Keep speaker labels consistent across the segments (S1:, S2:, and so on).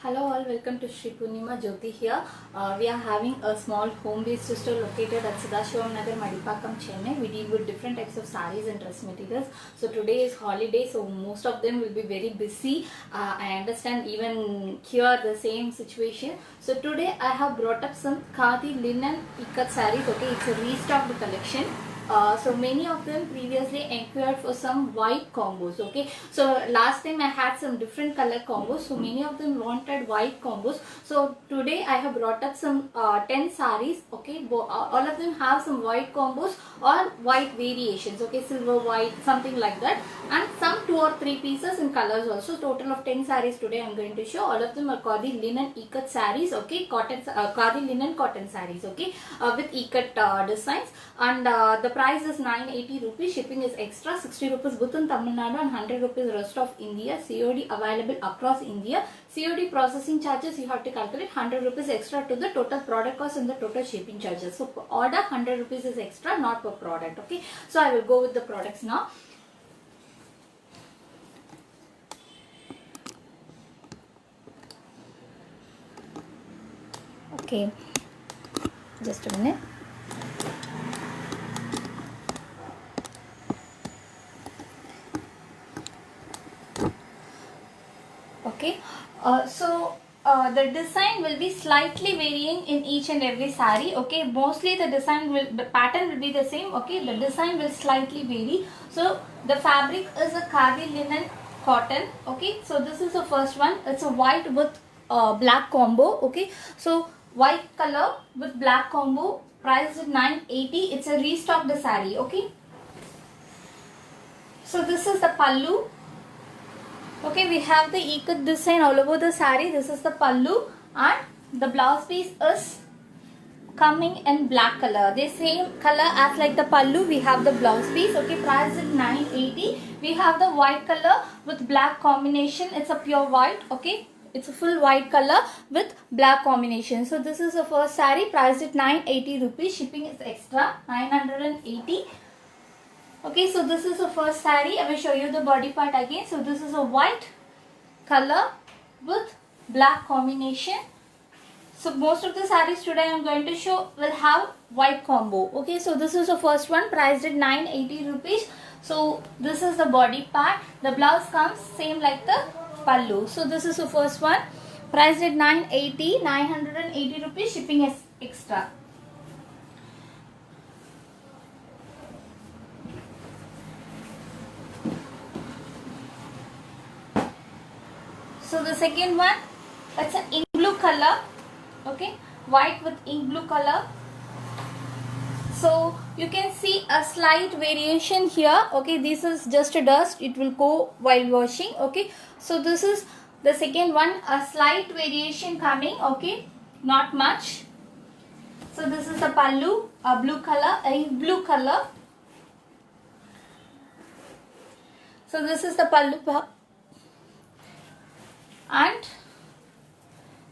S1: Hello all, welcome to Shri Purnima Jyoti here. We are having a small home-based store located at Sadashivam Nagar, Madipakam, Chennai. We deal with different types of sarees and dress materials. So today is holiday, so most of them will be very busy. I understand even here the same situation. So today I have brought up some khadi linen ikat sarees. Okay, it's a restocked collection. So many of them previously inquired for some white combos. Okay, so last time I had some different color combos, so many of them wanted white combos. So today I have brought up some 10 sarees. Okay, all of them have some white combos or white variations. Okay, silver, white, something like that, and some 2 or 3 pieces in colors also. Total of 10 sarees today I am going to show. All of them are khadi linen ikat sarees. Okay, khadi linen cotton sarees. Okay, with ikat designs, and the price is 980 rupees. Shipping is extra, 60 rupees both in Tamil Nadu and 100 rupees rest of India. COD available across India. COD processing charges you have to calculate 100 rupees extra to the total product cost and the total shipping charges. So per order 100 rupees is extra, not per product. Okay, so I will go with the products now. Okay, just a minute. Okay, the design will be slightly varying in each and every saree. Okay, mostly the pattern will be the same. Okay, the design will slightly vary. So the fabric is a khadi linen cotton. Okay, so this is the first one. It's a white with black combo. Okay, so white color with black combo, price is 980. It's a restocked saree. Okay, so this is the pallu. Okay, we have the ikat design all over the saree. This is the pallu, and the blouse piece is coming in black color. The same color as like the pallu, we have the blouse piece. Okay, price is 980. We have the white color with black combination. It's a pure white. Okay, it's a full white color with black combination. So this is the first saree, priced at 980 rupees. Shipping is extra, 980. Okay, so this is the first saree. I will show you the body part again. So this is a white color with black combination. So most of the sarees today I am going to show will have white combo. Okay, so this is the first one, priced at 980 rupees. So this is the body part. The blouse comes same like the pallu. So this is the first one, priced at 980 rupees. Shipping is extra. So the second one, it's an ink blue color. Okay, white with ink blue color. So you can see a slight variation here. Okay, this is just a dust, it will go while washing. Okay, so this is the second one, a slight variation coming. Okay, not much. So this is the pallu, a blue color, a ink blue color. So this is the pallu, and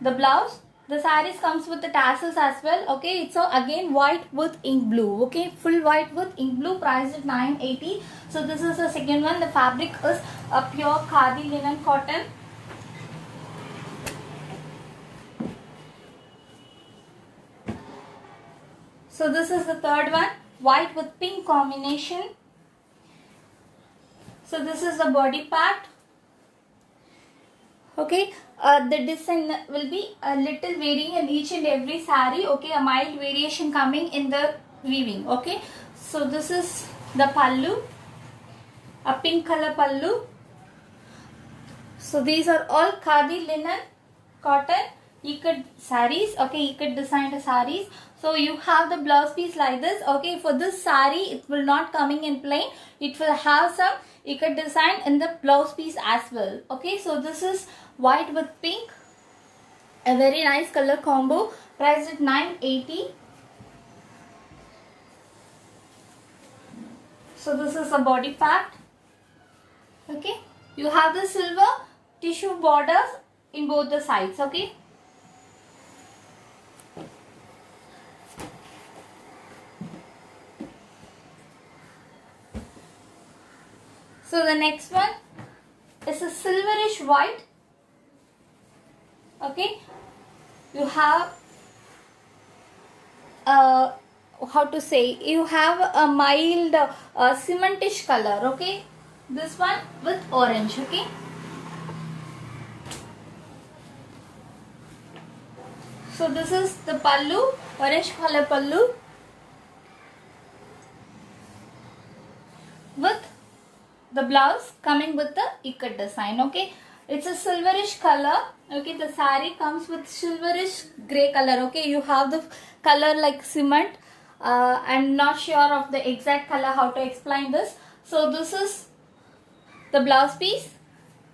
S1: the blouse, the sarees comes with the tassels as well. Okay, so again white with ink blue. Okay, full white with ink blue, priced at 980. So this is the second one. The fabric is a pure khadi linen cotton. So this is the third one, white with pink combination. So this is the body part. Okay, the design will be a little varying in each and every saree. Okay, a mild variation coming in the weaving. Okay, so this is the pallu, a pink color pallu. So these are all khadi linen cotton ikat sarees. Okay, ikat designed sarees. So you have the blouse piece like this. Okay, for this saree it will not coming in plain, it will have some ikat design in the blouse piece as well. Okay, so this is white with pink, a very nice color combo, priced at 980. So this is the body part. Okay, you have the silver tissue borders in both the sides. Okay, so the next one is a silverish white Okay, you have how to say, you have a mild cementish color. Okay, this one with orange. Okay, so this is the pallu, orange color pallu with the blouse coming with the ikat design. Okay, it's a silverish color. Okay, the saree comes with silverish gray color. Okay, you have the color like cement. I'm not sure of the exact color, how to explain this. So this is the blouse piece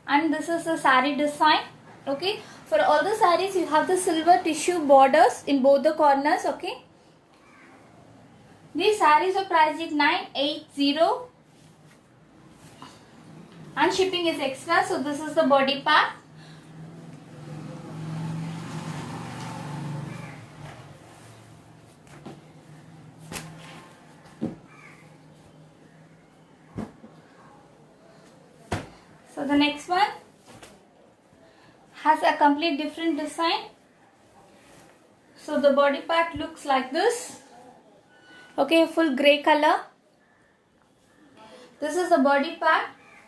S1: and this is the saree design. Okay, for all the sarees you have the silver tissue borders in both the corners. Okay, these sarees are priced at 980 and shipping is extra. So this is the body part. So the next one has a complete different design. So the body part looks like this. Okay, full grey color. This is the body part.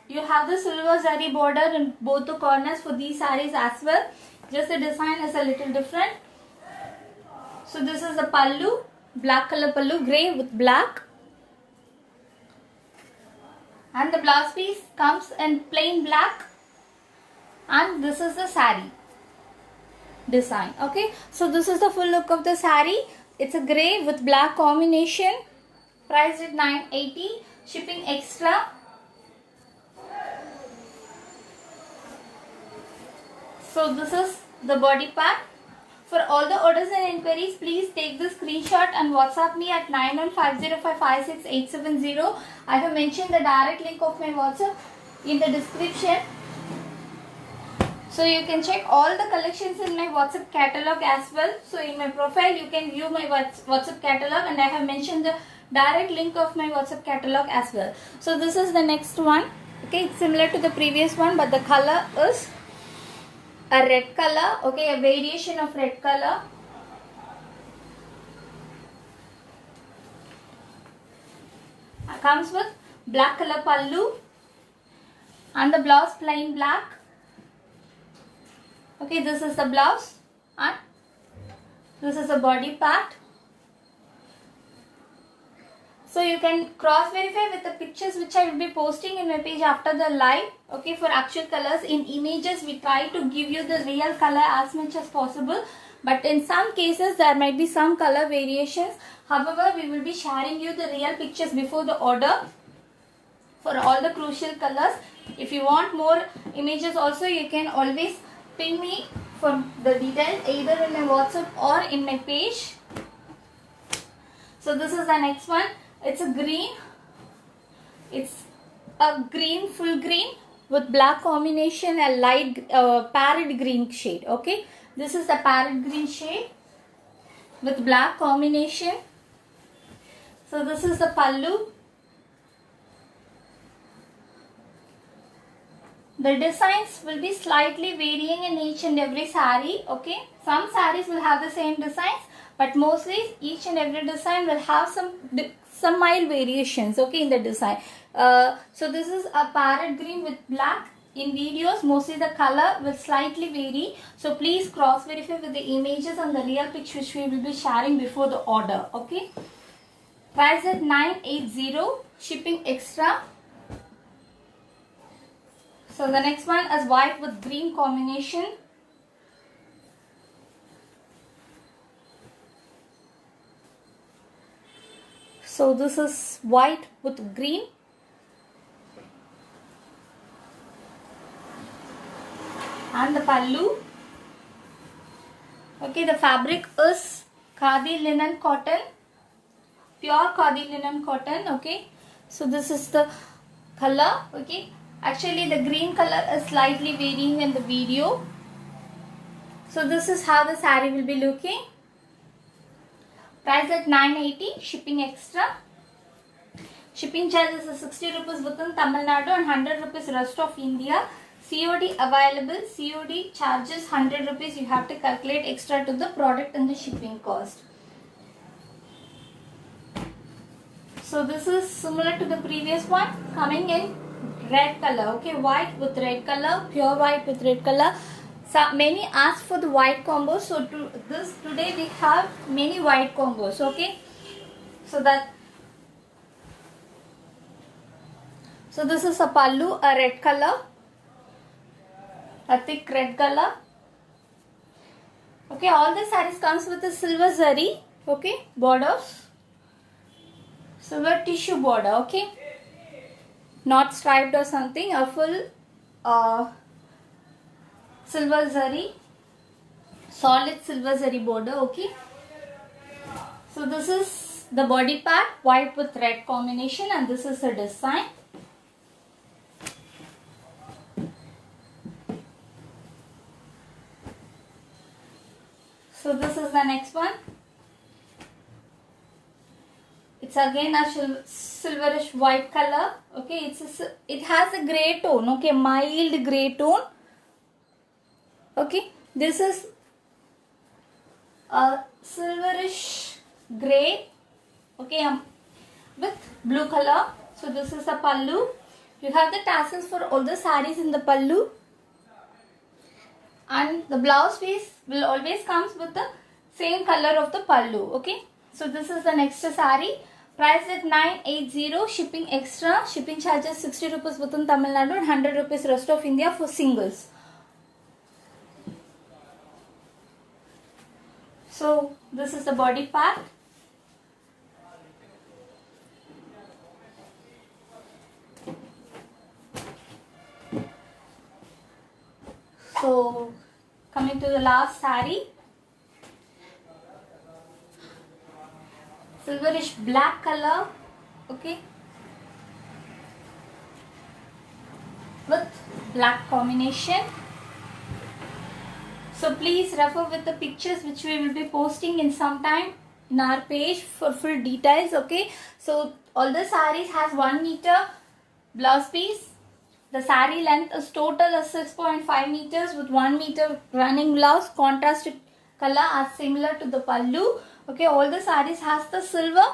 S1: You have the silver zari border in both the corners for these sarees as well. Just the design is a little different. So this is the pallu, black color pallu, grey with black. And the blouse piece comes in plain black. And this is the saree design. Okay, so this is the full look of the saree. It's a grey with black combination. Priced at 980. Shipping extra. So this is the body part. For all the orders and inquiries, please take the screenshot and WhatsApp me at 9150556870. I have mentioned the direct link of my WhatsApp in the description. So you can check all the collections in my WhatsApp catalog as well. So in my profile you can view my WhatsApp catalog and I have mentioned the direct link of my WhatsApp catalog as well. So this is the next one. Okay, it's similar to the previous one but the color is a red color. Okay, a variation of red color. It comes with black color pallu and the blouse plain black. Okay, this is the blouse and this is the body part. So you can cross verify with the pictures which I will be posting in my page after the live. Okay, for actual colors, in images we try to give you the real color as much as possible. But in some cases there might be some color variations. However, we will be sharing you the real pictures before the order for all the crucial colors. If you want more images also, you can always ping me for the details either in my WhatsApp or in my page. So this is the next one. It's a green. It's a green, full green with black combination, a light parrot green shade. Okay, this is the parrot green shade with black combination. So this is the pallu. The designs will be slightly varying in each and every saree. Okay, some sarees will have the same designs, but mostly each and every design will have some mild variations. Okay, in the design. So this is a parrot green with black. In videos, mostly the color will slightly vary. So please cross verify with the images and the real picture which we will be sharing before the order. Okay, price at 980. Shipping extra. So the next one is white with green combination. So this is white with green. And the pallu. Okay, the fabric is khadi linen cotton. Pure khadi linen cotton. Okay, so this is the color. Okay, actually the green color is slightly varying in the video. So this is how the saree will be looking. Price at 980. Shipping extra. Shipping charges is 60 rupees within Tamil Nadu and 100 rupees rest of India. COD available. COD charges 100 rupees. You have to calculate extra to the product and the shipping cost. So this is similar to the previous one, coming in red color. Okay, white with red color, pure white with red color. So many ask for the white combos. So today we have many white combos. Okay, so this is a pallu, a red color, a thick red color. Okay, all the sarees comes with a silver zari. Okay, borders, silver tissue border. Okay, not striped or something. A full silver zari, solid silver zari border. Okay, so this is the body part, white with red combination, and this is a design. So this is the next one. It's again a silverish white color. Okay, it has a grey tone. Okay, mild grey tone. Okay, this is a silverish grey. Okay, with blue color. So this is a pallu. You have the tassels for all the sarees in the pallu. And the blouse piece will always comes with the same color of the pallu. Okay, so this is the next saree. Price at 980, shipping extra. Shipping charges 60 rupees within Tamil Nadu and 100 rupees rest of India for singles. So this is the body part. So coming to the last saree, silverish black color. Okay, with black combination. So please refer with the pictures which we will be posting in some time in our page for full details. Okay, so all the sarees has 1 meter blouse piece. The saree length is total of 6.5 meters with 1 meter running blouse. Contrast color are similar to the pallu. Okay, all the sarees has the silver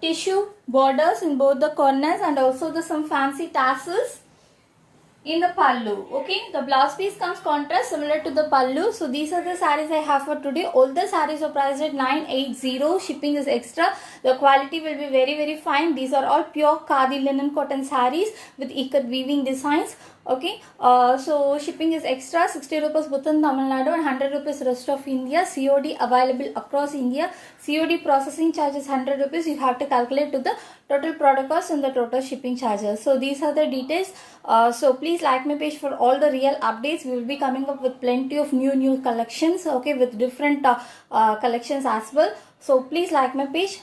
S1: tissue borders in both the corners and also some fancy tassels in the pallu. Okay, the blouse piece comes contrast similar to the pallu. So these are the sarees I have for today. All the sarees are priced at 980. Shipping is extra. The quality will be very fine. These are all pure khadi linen cotton sarees with ikat weaving designs. Okay, so shipping is extra, 60 rupees within Tamil Nadu and 100 rupees rest of India. COD available across India. COD processing charges 100 rupees. You have to calculate to the total product cost and the total shipping charges. So these are the details. So please like my page for all the real updates. We will be coming up with plenty of new collections. Okay, with different collections as well. So please like my page.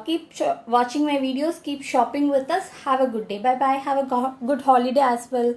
S1: Keep watching my videos. Keep shopping with us. Have a good day. Bye bye. Have a good holiday as well.